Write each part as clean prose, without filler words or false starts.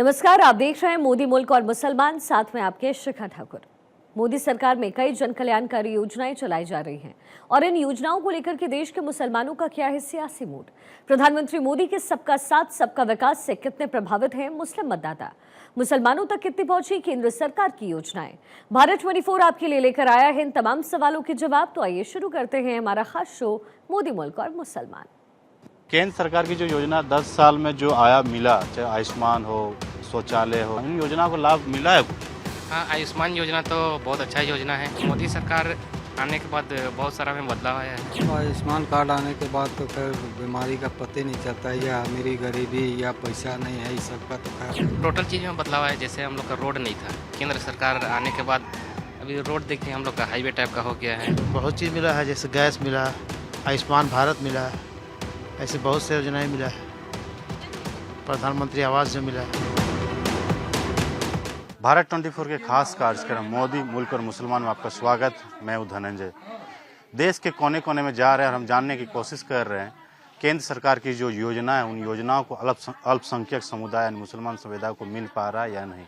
नमस्कार, आप देख रहे हैं मोदी मुल्क और मुसलमान, साथ में आपके शिखा ठाकुर। मोदी सरकार में कई जन कल्याणकारी योजनाएं चलाई जा रही हैं और इन योजनाओं को लेकर के देश के मुसलमानों का क्या है सियासी मूड। प्रधानमंत्री मोदी के सबका साथ सबका विकास से कितने प्रभावित हैं मुस्लिम मतदाता, मुसलमानों तक कितनी पहुंची केंद्र सरकार की योजनाएं। भारत 24 आपके लिए लेकर आया है इन तमाम सवालों के जवाब। तो आइए शुरू करते हैं हमारा खास शो मोदी मुल्क और मुसलमान। केंद्र सरकार की जो योजना 10 साल में जो आया मिला, चाहे आयुष्मान हो, शौचालय हो, इन योजना को लाभ मिला है? हाँ, आयुष्मान योजना तो बहुत अच्छा योजना है। मोदी सरकार आने के बाद बहुत सारा में बदलाव आया है। आयुष्मान कार्ड आने के बाद तो खैर बीमारी का पता ही नहीं चलता, या अमीरी गरीबी या पैसा नहीं है, इस सब का तो खैर टोटल चीज़ में बदलाव आया। जैसे हम लोग का रोड नहीं था, केंद्र सरकार आने के बाद अभी रोड देखते हैं हम लोग का हाईवे टाइप का हो गया है। बहुत चीज़ मिला है, जैसे गैस मिला, आयुष्मान भारत मिला, ऐसे बहुत से योजनाएं मिला है, प्रधानमंत्री आवास जो मिला है। भारत 24 के खास कार्यक्रम मोदी मुल्क और मुसलमान में आपका स्वागत। मैं हूं धनंजय। देश के कोने कोने में जा रहे हैं और हम जानने की कोशिश कर रहे हैं केंद्र सरकार की जो योजना है, उन योजनाओं को अल्पसंख्यक समुदाय यानी मुसलमान समुदाय को मिल पा रहा है या नहीं।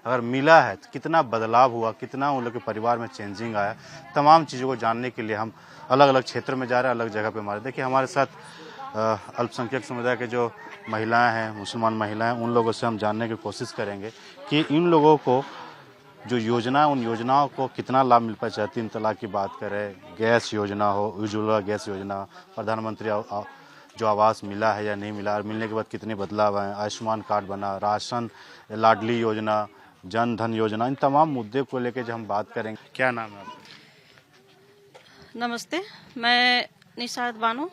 अगर मिला है तो कितना बदलाव हुआ, कितना उन लोग के परिवार में चेंजिंग आया, तमाम चीज़ों को जानने के लिए हम अलग अलग क्षेत्र में जा रहे हैं, अलग जगह पर हमारे। देखिए, हमारे साथ अल्पसंख्यक समुदाय के जो महिलाएं हैं, मुसलमान महिलाएं, उन लोगों से हम जानने की कोशिश करेंगे कि इन लोगों को जो योजना, उन योजनाओं को कितना लाभ मिल पाए। चाहे 3 तलाक की बात करें, गैस योजना हो, उज्ज्वला गैस योजना, प्रधानमंत्री जो आवास मिला है या नहीं मिला, और मिलने के बाद कितने बदलाव आए, आयुष्मान कार्ड बना, राशन, लाडली योजना, जन धन योजना, इन तमाम मुद्दे को लेकर जो हम बात करेंगे। क्या नाम है आपका? नमस्ते, मैं निशाद बानो,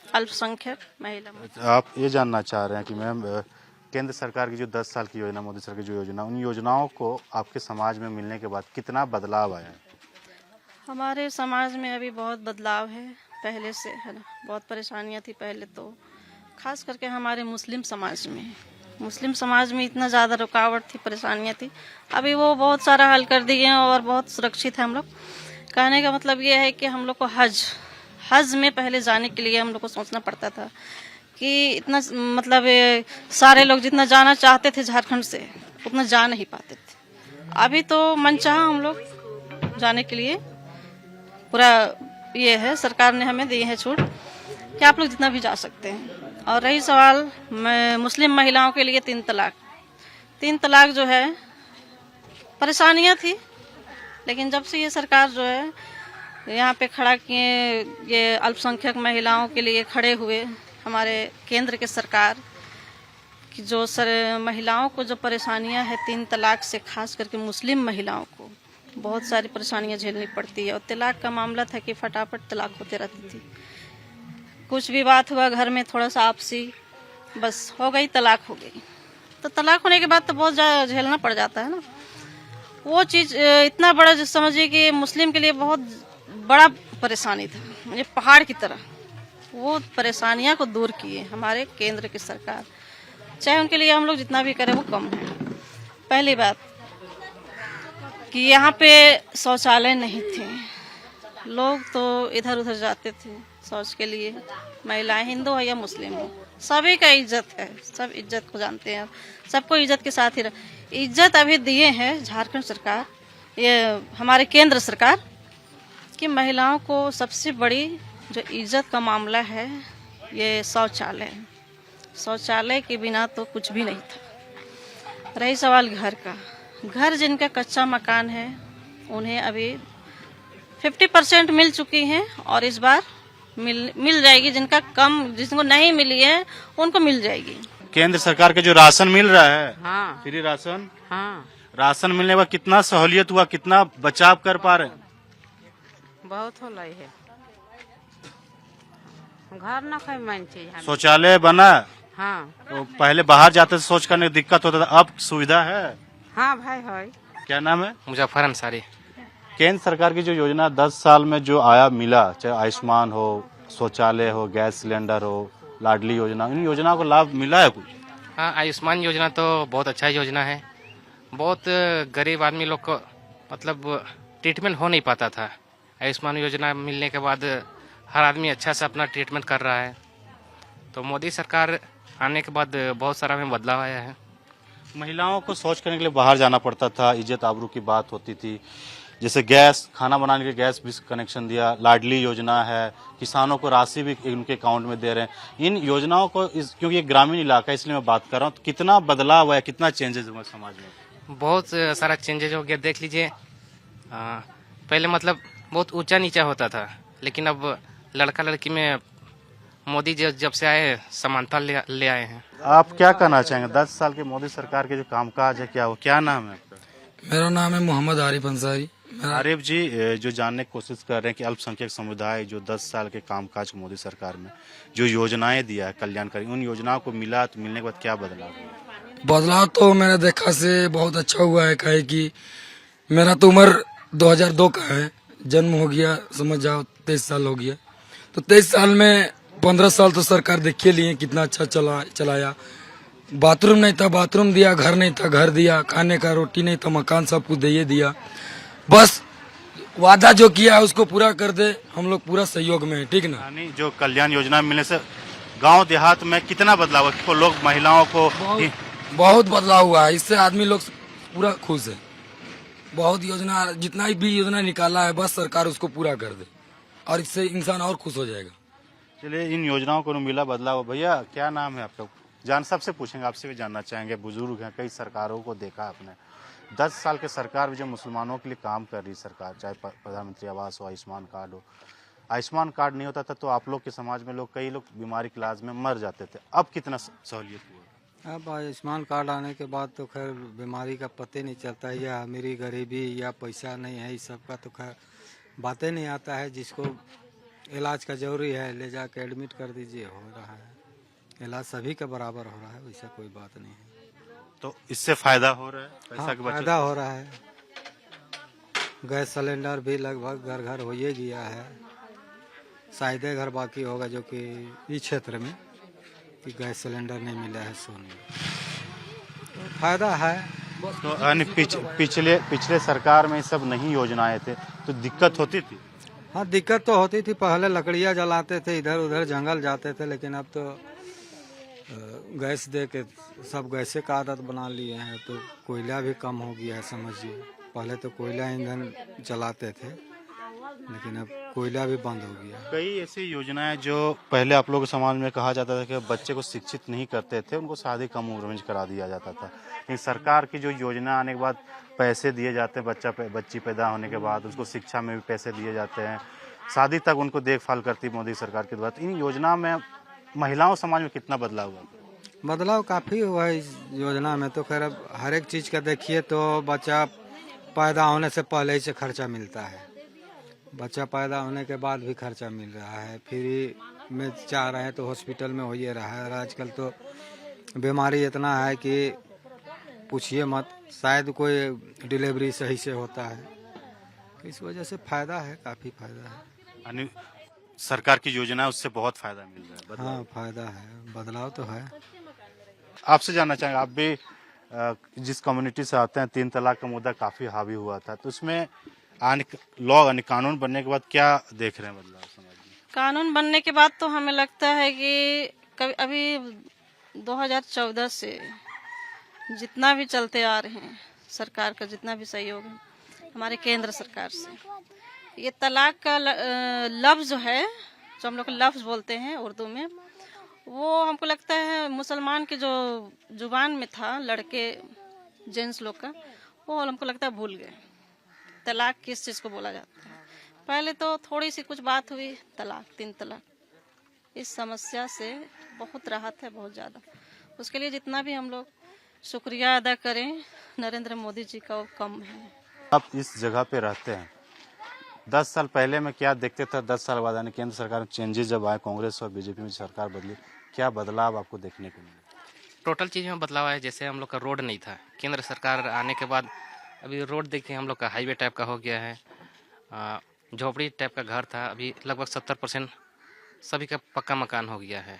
अल्पसंख्यक महिला। आप ये जानना चाह रहे हैं कि मैम, केंद्र सरकार की जो 10 साल की योजना, मोदी सरकार की जो योजना, उन योजनाओं को आपके समाज में मिलने के बाद कितना बदलाव आया है? हमारे समाज में अभी बहुत बदलाव है पहले से, है ना। बहुत परेशानियां थी पहले तो, खास करके हमारे मुस्लिम समाज में इतना ज़्यादा रुकावट थी, परेशानियां थी। अभी वो बहुत सारा हल कर दिए हैं और बहुत सुरक्षित है हम लोग। कहने का मतलब ये है कि हम लोग को हज में पहले जाने के लिए हम लोग को सोचना पड़ता था कि इतना, मतलब सारे लोग जितना जाना चाहते थे झारखंड से, उतना जा नहीं पाते थे। अभी तो मनचाहा हम लोग जाने के लिए पूरा ये है, सरकार ने हमें दी है छूट कि आप लोग जितना भी जा सकते हैं। और रही सवाल मुस्लिम महिलाओं के लिए 3 तलाक जो है, परेशानियां थी, लेकिन जब से ये सरकार जो है यहाँ पे खड़ा किए, ये अल्पसंख्यक महिलाओं के लिए खड़े हुए, हमारे केंद्र के सरकार की जो महिलाओं को जो परेशानियां है 3 तलाक से, खास करके मुस्लिम महिलाओं को बहुत सारी परेशानियां झेलनी पड़ती है। और तलाक का मामला था कि फटाफट तलाक होते रहती थी, कुछ भी बात हुआ घर में, थोड़ा सा आपसी, बस हो गई, तलाक हो गई। तो तलाक होने के बाद तो बहुत ज़्यादा झेलना पड़ जाता है ना। वो चीज़ इतना बड़ा, जो समझिए कि मुस्लिम के लिए बहुत बड़ा परेशानी था, मुझे पहाड़ की तरह। वो परेशानियां को दूर किए हमारे केंद्र की सरकार। चाहे उनके लिए हम लोग जितना भी करें वो कम है। पहली बात कि यहाँ पे शौचालय नहीं थे, लोग तो इधर उधर जाते थे शौच के लिए, महिलाएं हिंदू हो या मुस्लिम हो, सभी का इज्जत है, सब इज्जत को जानते हैं, सबको इज्जत के साथ ही इज्जत अभी दिए हैं झारखंड सरकार, ये हमारे केंद्र सरकार, कि महिलाओं को सबसे बड़ी जो इज्जत का मामला है ये शौचालय के बिना तो कुछ भी नहीं था। रही सवाल घर जिनका कच्चा मकान है, उन्हें अभी 50% मिल चुकी हैं और इस बार मिल जाएगी। जिनको नहीं मिली है उनको मिल जाएगी। केंद्र सरकार के जो राशन मिल रहा है, हाँ, फ्री राशन, हाँ, राशन मिलने के बाद कितना सहूलियत हुआ, कितना बचाव कर पा रहे हैं? बहुत होला है। घर न खाए मन चीज। शौचालय बना, हाँ, तो पहले बाहर जाते थे, शौच करने में दिक्कत होता था, अब सुविधा है। हाँ भाई है। क्या नाम है? मुजफ्फर अंसारी। केंद्र सरकार की जो योजना 10 साल में जो आया मिला, चाहे आयुष्मान हो, शौचालय हो, गैस सिलेंडर हो, लाडली योजना, इन योजनाओं को लाभ मिला है कुछ? हाँ, आयुष्मान योजना तो बहुत अच्छा योजना है। बहुत गरीब आदमी लोग को मतलब ट्रीटमेंट हो नहीं पाता था। आयुष्मान योजना मिलने के बाद हर आदमी अच्छा से अपना ट्रीटमेंट कर रहा है। तो मोदी सरकार आने के बाद बहुत सारा में बदलाव आया है। महिलाओं को शौच करने के लिए बाहर जाना पड़ता था, इज्जत आबरू की बात होती थी। जैसे गैस, खाना बनाने के गैस भी कनेक्शन दिया, लाडली योजना है, किसानों को राशि भी उनके अकाउंट में दे रहे हैं। इन योजनाओं को क्योंकि ये ग्रामीण इलाका है इसलिए मैं बात कर रहा हूँ, तो कितना बदलाव हुआ है, कितना चेंजेस हुआ समाज में? बहुत सारा चेंजेज हो गया। देख लीजिए, पहले मतलब बहुत ऊंचा नीचा होता था, लेकिन अब लड़का लड़की में मोदी जी जब से आए समानता ले आए हैं। आप क्या कहना चाहेंगे 10 साल के मोदी सरकार के जो कामकाज है, क्या नाम है आपका? मेरा नाम है मोहम्मद आरिफ अंसारी। आरिफ जी, जो जानने की कोशिश कर रहे हैं कि अल्पसंख्यक समुदाय जो 10 साल के कामकाज मोदी सरकार में जो योजनाएं दिया है कल्याणकारी, उन योजनाओं को मिला तो मिलने के बाद क्या बदलाव हुआ? बदलाव तो मैंने देखा से बहुत अच्छा हुआ है। काहे कि मेरा तो उम्र 2002 का है, जन्म हो गया समझ जाओ 23 साल हो गया। तो 23 साल में 15 साल तो सरकार देखिए लिए कितना अच्छा चलाया। बाथरूम नहीं था, बाथरूम दिया, घर नहीं था, घर दिया, खाने का रोटी नहीं था, मकान सब कुछ दे दिया। बस वादा जो किया है उसको पूरा कर दे, हम लोग पूरा सहयोग में है, ठीक ना। यानी जो कल्याण योजना मिलने से गांव देहात में कितना बदलाव है? को लोग महिलाओं को बहुत बदलाव हुआ है, इससे आदमी लोग पूरा खुश है। बहुत योजना, जितना भी योजना निकाला है बस सरकार उसको पूरा कर दे और इससे इंसान और खुश हो जाएगा। चलिए, इन योजनाओं को मिला बदलाव। भैया क्या नाम है आपका? सबसे पूछेंगे, आपसे भी जानना चाहेंगे। बुजुर्ग हैं, कई सरकारों को देखा आपने। 10 साल के सरकार भी जो मुसलमानों के लिए काम कर रही सरकार, चाहे प्रधानमंत्री आवास हो, आयुष्मान कार्ड हो। आयुष्मान कार्ड नहीं होता था तो आप लोग के समाज में कई लोग बीमारी के इलाज में मर जाते थे। अब कितना सहूलियत हुआ? अब आयुष्मान कार्ड आने के बाद तो खैर बीमारी का पता नहीं चलता, या अमीरी गरीबी या पैसा नहीं है, इस सब का तो खैर बातें नहीं आता है। जिसको इलाज का जरूरी है ले जाके एडमिट कर दीजिए, हो रहा है इलाज, सभी का बराबर हो रहा है, वैसा कोई बात नहीं है। तो इससे फायदा हो रहा है, पैसा हाँ, की बचत फायदा हो रहा है। गैस सिलेंडर भी लगभग घर घर हो ही गया है, शायद घर बाकी होगा जो कि इस क्षेत्र में कि गैस सिलेंडर नहीं मिला है सोने, तो फायदा है। तो यानी पिछले सरकार में ये सब नहीं योजनाएं थे तो दिक्कत होती थी? हाँ, दिक्कत तो होती थी। पहले लकड़ियाँ जलाते थे, इधर उधर जंगल जाते थे, लेकिन अब तो गैस दे के सब गैसे का आदत बना लिए हैं, तो कोयला भी कम हो गया है समझिए। पहले तो कोयला ईंधन जलाते थे, लेकिन अब कोयला भी बंद हो गया। कई ऐसी योजनाएं जो पहले आप लोगों के समाज में कहा जाता था कि बच्चे को शिक्षित नहीं करते थे, उनको शादी कम उम्र में करा दिया जाता था। लेकिन सरकार की जो योजना आने के बाद पैसे दिए जाते हैं, बच्ची पैदा होने के बाद उसको शिक्षा में भी पैसे दिए जाते हैं, शादी तक उनको देखभाल करती मोदी सरकार के द्वारा। इन योजना में महिलाओं समाज में कितना बदलाव हुआ? बदलाव काफ़ी हुआ है इस योजना में। तो खैर अब हर एक चीज़ का देखिए तो बच्चा पैदा होने से पहले ही से खर्चा मिलता है, बच्चा पैदा होने के बाद भी खर्चा मिल रहा है, फ्री में चाह रहे हैं तो हॉस्पिटल में हो ही रहा है। और आजकल तो बीमारी इतना है कि पूछिए मत, शायद कोई डिलीवरी सही से होता है, इस वजह से फायदा है, काफ़ी फायदा है। यानी सरकार की योजना है उससे बहुत फायदा मिल रहा है, बदलाव। हाँ, फायदा है, बदलाव तो है। आपसे जानना चाहेंगे, आप भी जिस कम्युनिटी से आते हैं, 3 तलाक का मुद्दा काफी हावी हुआ था, तो उसमें कानून बनने के बाद क्या देख रहे हैं बदलाव समाज में? कानून बनने के बाद तो हमें लगता है कि कभी अभी 2014 से जितना भी चलते आ रहे हैं, सरकार का जितना भी सहयोग है हमारे केंद्र सरकार से, ये तलाक का लफ्ज़ जो है, जो हम लोग लफ्ज़ बोलते हैं उर्दू में, वो हमको लगता है मुसलमान के जो जुबान में था, लड़के जेंट्स लोग का, वो हमको लगता है भूल गए तलाक किस चीज़ को बोला जाता है। पहले तो थोड़ी सी कुछ बात हुई, तलाक, 3 तलाक, इस समस्या से बहुत राहत है, बहुत ज़्यादा। उसके लिए जितना भी हम लोग शुक्रिया अदा करें नरेंद्र मोदी जी का, वो कम है। आप इस जगह पे रहते हैं, 10 साल पहले में क्या देखते थे? 10 साल बाद यानी केंद्र सरकार में चेंजेस जब आए, कांग्रेस और बीजेपी में सरकार बदली, क्या बदलाव आपको देखने को मिला? टोटल चीज़ में बदलाव है। जैसे हम लोग का रोड नहीं था, केंद्र सरकार आने के बाद अभी रोड देखिए, हम लोग का हाईवे टाइप का हो गया है। झोपड़ी टाइप का घर था, अभी लगभग 70% सभी का पक्का मकान हो गया है।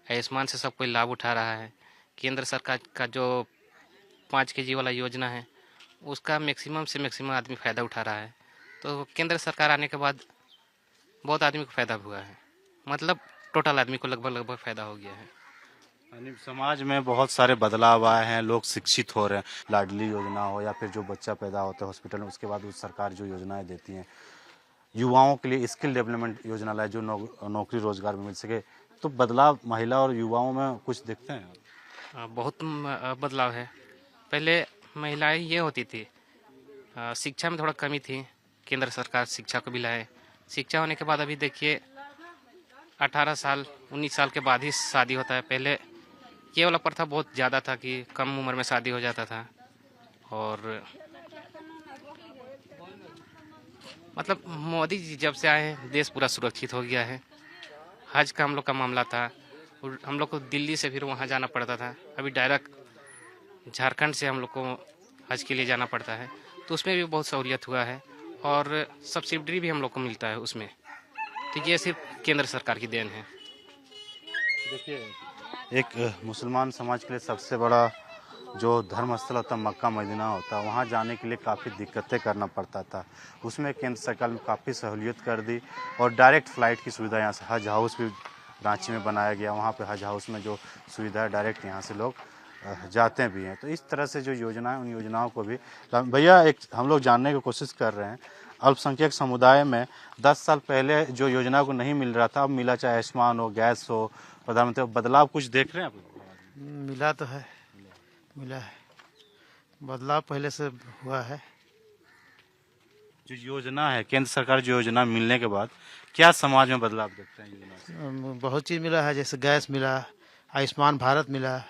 आयुष्मान से सब कोई लाभ उठा रहा है। केंद्र सरकार का जो 5 kg वाला योजना है, उसका मैक्सिमम से मैक्सिमम आदमी फ़ायदा उठा रहा है। तो केंद्र सरकार आने के बाद बहुत आदमी को फ़ायदा हुआ है, मतलब टोटल आदमी को लगभग फ़ायदा हो गया है। यानी समाज में बहुत सारे बदलाव आए हैं, लोग शिक्षित हो रहे हैं। लाडली योजना हो या फिर जो बच्चा पैदा होता है हॉस्पिटल में, उसके बाद उस सरकार जो योजनाएं देती हैं, युवाओं के लिए स्किल डेवलपमेंट योजना लाए जो नौकरी रोजगार में मिल सके, तो बदलाव महिला और युवाओं में कुछ दिखते हैं। बहुत बदलाव है। पहले महिलाएं ये होती थी, शिक्षा में थोड़ा कमी थी। केंद्र सरकार शिक्षा को भी लाए। शिक्षा होने के बाद अभी देखिए 18 साल 19 साल के बाद ही शादी होता है। पहले ये वाला प्रथा बहुत ज़्यादा था कि कम उम्र में शादी हो जाता था। और मतलब मोदी जी जब से आए हैं देश पूरा सुरक्षित हो गया है। हज का हम लोग का मामला था और हम लोग को दिल्ली से फिर वहाँ जाना पड़ता था। अभी डायरेक्ट झारखंड से हम लोग को हज के लिए जाना पड़ता है, तो उसमें भी बहुत सहूलियत हुआ है और सब्सिडी भी हम लोग को मिलता है उसमें। तो ये सिर्फ केंद्र सरकार की देन है। देखिए, एक मुसलमान समाज के लिए सबसे बड़ा जो धर्म स्थल होता है मक्का मदीना होता है, वहाँ जाने के लिए काफ़ी दिक्कतें करना पड़ता था। उसमें केंद्र सरकार ने काफ़ी सहूलियत कर दी और डायरेक्ट फ़्लाइट की सुविधा यहाँ से हज हाउस भी रांची में बनाया गया। वहाँ पे हज हाउस में जो सुविधा है डायरेक्ट यहाँ से लोग जाते भी हैं। तो इस तरह से जो योजना है उन योजनाओं को भी भैया एक हम लोग जानने की कोशिश कर रहे हैं। अल्पसंख्यक समुदाय में 10 साल पहले जो योजना को नहीं मिल रहा था, अब मिला, चाहे आयुष्मान हो, गैस हो, प्रधानमंत्री, बदलाव कुछ देख रहे हैं आप? मिला तो है, मिला है, बदलाव पहले से हुआ है। जो योजना है केंद्र सरकार जो योजना मिलने के बाद क्या समाज में बदलाव देखते हैं योजना से? बहुत चीज़ मिला है, जैसे गैस मिला, आयुष्मान भारत मिला,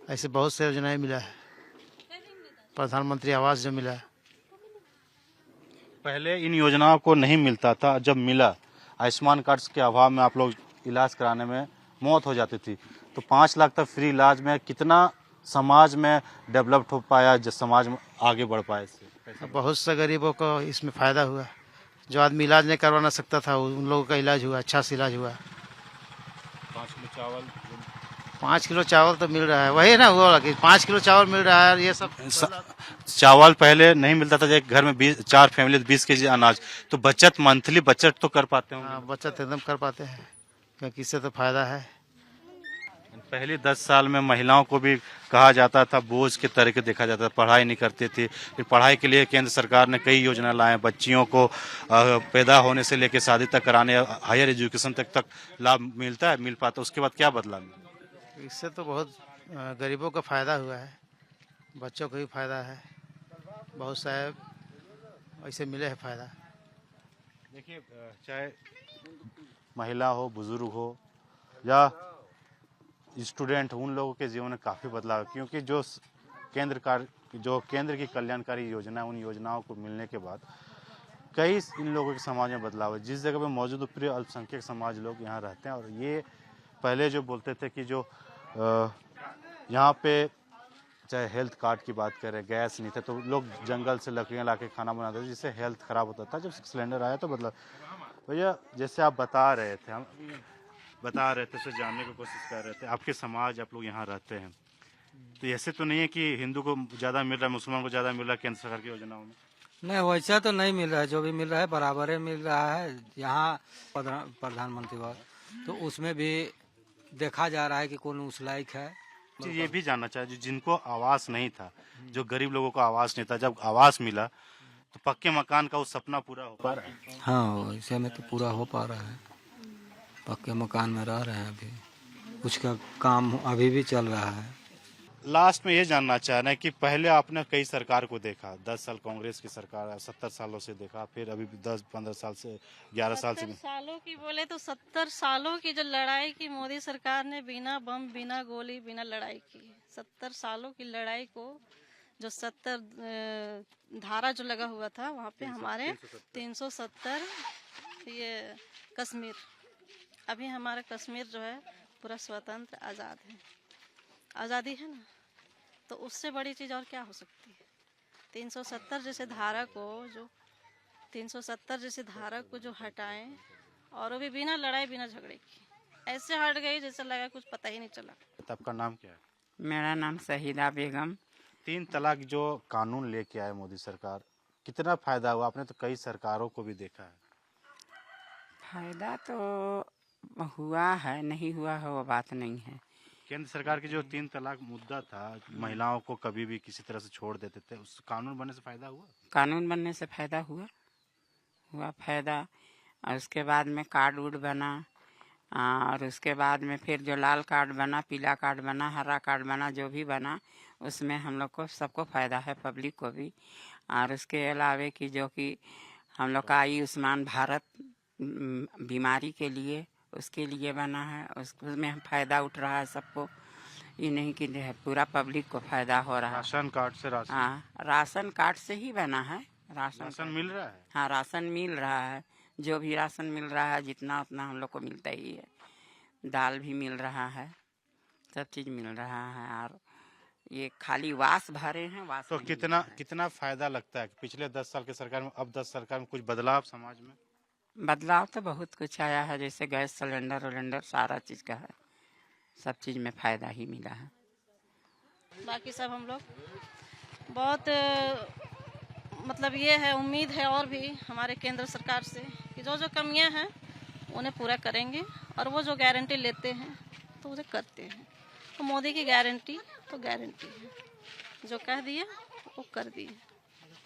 ऐसे बहुत से योजनाएं मिला है। प्रधानमंत्री आवास जो मिला। पहले इन योजनाओं को नहीं मिलता था, जब मिला आयुष्मान कार्ड के अभाव में आप लोग इलाज कराने में मौत हो जाती थी, तो 5 लाख तक फ्री इलाज में कितना समाज में डेवलप्ड हो पाया, जो समाज में आगे बढ़ पाए इससे? बहुत से गरीबों को इसमें फ़ायदा हुआ। जो आदमी इलाज नहीं करवा ना सकता था उन लोगों का इलाज हुआ, अच्छा से इलाज हुआ। 5 किलो चावल तो मिल रहा है, वही ना हुआ कि 5 किलो चावल मिल रहा है। ये सब चावल पहले नहीं मिलता था, एक घर में 4 फैमिली 20 केजी अनाज, तो बचत मंथली बचत तो कर पाते हैं। हाँ, बचत एकदम कर पाते हैं क्योंकि इससे तो फायदा है। पहले 10 साल में महिलाओं को भी कहा जाता था बोझ के तरीके देखा जाता था, पढ़ाई नहीं करती थी। फिर पढ़ाई के लिए केंद्र सरकार ने कई योजना लाए, बच्चियों को पैदा होने से लेकर शादी तक कराने, हायर एजुकेशन तक लाभ मिलता है, मिल पाता। उसके बाद क्या बदला? इससे तो बहुत गरीबों का फायदा हुआ है, बच्चों को भी फायदा है, बहुत सारे ऐसे मिले हैं फायदा। देखिए, चाहे महिला हो, बुजुर्ग हो या स्टूडेंट, उन लोगों के जीवन में काफ़ी बदलाव, क्योंकि जो केंद्र की कल्याणकारी योजना है उन योजनाओं को मिलने के बाद कई इन लोगों के समाज में बदलाव है। जिस जगह पे मौजूद प्रिय अल्पसंख्यक समाज लोग यहाँ रहते हैं, और ये पहले जो बोलते थे कि जो यहाँ पे चाहे हेल्थ कार्ड की बात करें, गैस नहीं था तो लोग जंगल से लकड़ियाँ ला के खाना बनाते थे, जिससे हेल्थ खराब होता था। जब सिलेंडर आया तो बदलाव। भैया जैसे आप बता रहे थे, हम बता रहे थे, उससे जानने की कोशिश कर रहे थे, आपके समाज आप लोग यहाँ रहते हैं, तो ऐसे तो नहीं है कि हिंदू को ज़्यादा मिल रहा है, मुसलमान को ज़्यादा मिल रहा है केंद्र सरकार की योजनाओं में? नहीं, वैसा तो नहीं मिल रहा है, जो भी मिल रहा है बराबर ही मिल रहा है। यहाँ प्रधानमंत्री वर्ग तो उसमें भी देखा जा रहा है कि कौन उस लायक है। ये भी जानना चाहिए, जो जिनको आवास नहीं था, जो गरीब लोगों को आवास नहीं था, जब आवास मिला तो पक्के मकान का वो सपना पूरा हो पा रहा है? हाँ, वैसे में तो पूरा हो पा रहा है, पक्के मकान में रह रहे हैं। अभी कुछ का काम अभी भी चल रहा है। लास्ट में ये जानना चाह रहे हैं कि पहले आपने कई सरकार को देखा, 10 साल कांग्रेस की सरकार, 70 सालों से देखा, फिर अभी 10-15 साल से 11 साल से 70 सालों की बोले तो 70 सालों की जो लड़ाई की मोदी सरकार ने, बिना बम, बिना गोली, बिना लड़ाई की, 70 सालों की लड़ाई को जो 70 धारा जो लगा हुआ था वहाँ पे हमारे 370 ये कश्मीर, अभी हमारा कश्मीर जो है पूरा स्वतंत्र आज़ाद है, आज़ादी है ना, तो उससे बड़ी चीज़ और क्या हो सकती है। 370 जैसे धारा को जो 370 जैसे धारा को जो हटाएं, और वो भी बिना लड़ाई बिना झगड़े की, ऐसे हट गई जैसे लगा कुछ पता ही नहीं चला। तो आपका नाम क्या है? मेरा नाम शहीदा बेगम। 3 तलाक जो कानून लेके आए मोदी सरकार, कितना फायदा हुआ? आपने तो कई सरकारों को भी देखा है। फायदा तो हुआ है, नहीं हुआ है वो बात नहीं है, केंद्र सरकार की जो 3 तलाक मुद्दा था, महिलाओं को कभी भी किसी तरह से छोड़ देते थे, उस कानून बनने से फायदा हुआ? कानून बनने से फायदा हुआ फायदा। और उसके बाद में कार्ड उड बना, और उसके बाद में फिर जो लाल कार्ड बना, पीला कार्ड बना, हरा कार्ड बना, जो भी बना उसमें हम लोग को सबको फायदा है, पब्लिक को भी। और उसके अलावे कि जो कि हम लोग का आयुष्मान भारत बीमारी के लिए, उसके लिए बना है, उसमें हम फायदा उठ रहा है सबको। ये नहीं कि पूरा पब्लिक को फायदा हो रहा है। राशन कार्ड से राशन हाँ, राशन कार्ड से ही बना है। राशन मिल रहा है? हाँ, राशन मिल रहा है। जो भी राशन मिल रहा है जितना उतना हम लोग को मिलता ही है। दाल भी मिल रहा है, सब चीज़ मिल रहा है। और ये खाली वास भरे हैं, वास तो नहीं कितना मिला है। कितना फायदा लगता है कि पिछले 10 साल के सरकार में, अब 10 सरकार में कुछ बदलाव समाज में? बदलाव तो बहुत कुछ आया है, जैसे गैस सिलेंडर विलेंडर सारा चीज़ का है, सब चीज़ में फायदा ही मिला है। बाकी सब हम लोग बहुत मतलब ये है, उम्मीद है और भी हमारे केंद्र सरकार से कि जो जो कमियां हैं उन्हें पूरा करेंगे, और वो जो गारंटी लेते हैं तो उसे करते हैं। तो मोदी की गारंटी तो गारंटी है, जो कह दिए वो कर दिए।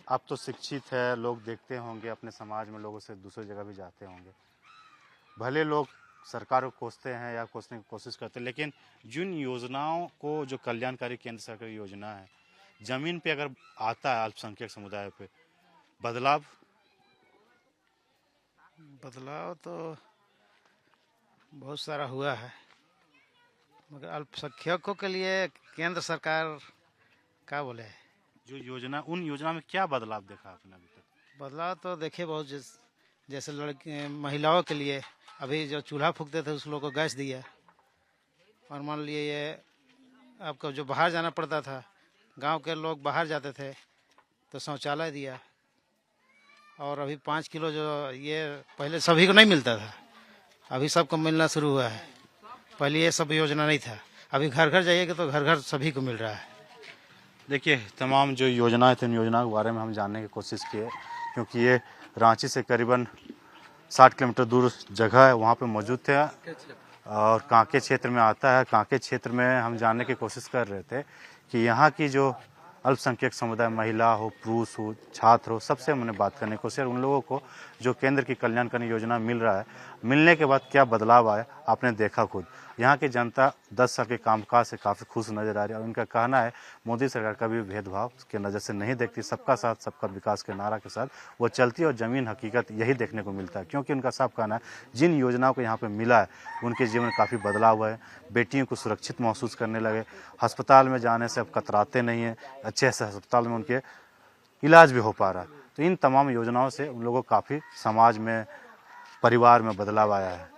आप तो शिक्षित है, लोग देखते होंगे अपने समाज में, लोगों से दूसरी जगह भी जाते होंगे। भले लोग सरकार को कोसते हैं या कोसने की कोशिश करते हैं, लेकिन जिन योजनाओं को, जो कल्याणकारी केंद्र सरकार की योजना है, जमीन पे अगर आता है अल्पसंख्यक समुदाय पे बदलाव तो बहुत सारा हुआ है, मगर अल्पसंख्यकों के लिए केंद्र सरकार क्या बोले, जो योजना, उन योजना में क्या बदलाव देखा आपने अभी तक? बदलाव तो देखे बहुत, जैसे लड़की महिलाओं के लिए अभी जो चूल्हा फूकते थे उस लोग को गैस दिया। और मान लिए ये आपको जो बाहर जाना पड़ता था, गांव के लोग बाहर जाते थे तो शौचालय दिया। और अभी 5 किलो जो ये पहले सभी को नहीं मिलता था, अभी सबको मिलना शुरू हुआ है। पहले ये सब योजना नहीं था, अभी घर घर जाइएगा तो घर घर सभी को मिल रहा है। देखिए, तमाम जो योजनाएं थी, उन योजनाओं के बारे में हम जानने की कोशिश किए, क्योंकि ये रांची से करीबन 60 किलोमीटर दूर जगह है, वहाँ पे मौजूद थे और कांके क्षेत्र में आता है। कांके क्षेत्र में हम जानने की कोशिश कर रहे थे कि यहाँ की जो अल्पसंख्यक समुदाय, महिला हो, पुरुष हो, छात्र हो, सबसे हमने बात करने की कोशिश, उन लोगों को जो केंद्र की कल्याणकारी योजना मिल रहा है, मिलने के बाद क्या बदलाव आया आपने देखा खुद। यहाँ की जनता 10 साल के कामकाज से काफ़ी खुश नजर आ रही है और उनका कहना है मोदी सरकार कभी भेदभाव के नज़र से नहीं देखती, सबका साथ सबका विकास के नारा के साथ वो चलती और ज़मीन हकीकत यही देखने को मिलता है। क्योंकि उनका साफ कहना है जिन योजनाओं को यहाँ पे मिला है उनके जीवन में काफ़ी बदलाव हुआ है। बेटियों को सुरक्षित महसूस करने लगे, अस्पताल में जाने से अब कतराते नहीं हैं, अच्छे से अस्पताल में उनके इलाज भी हो पा रहा है। तो इन तमाम योजनाओं से उन लोगों को काफ़ी समाज में, परिवार में बदलाव आया है।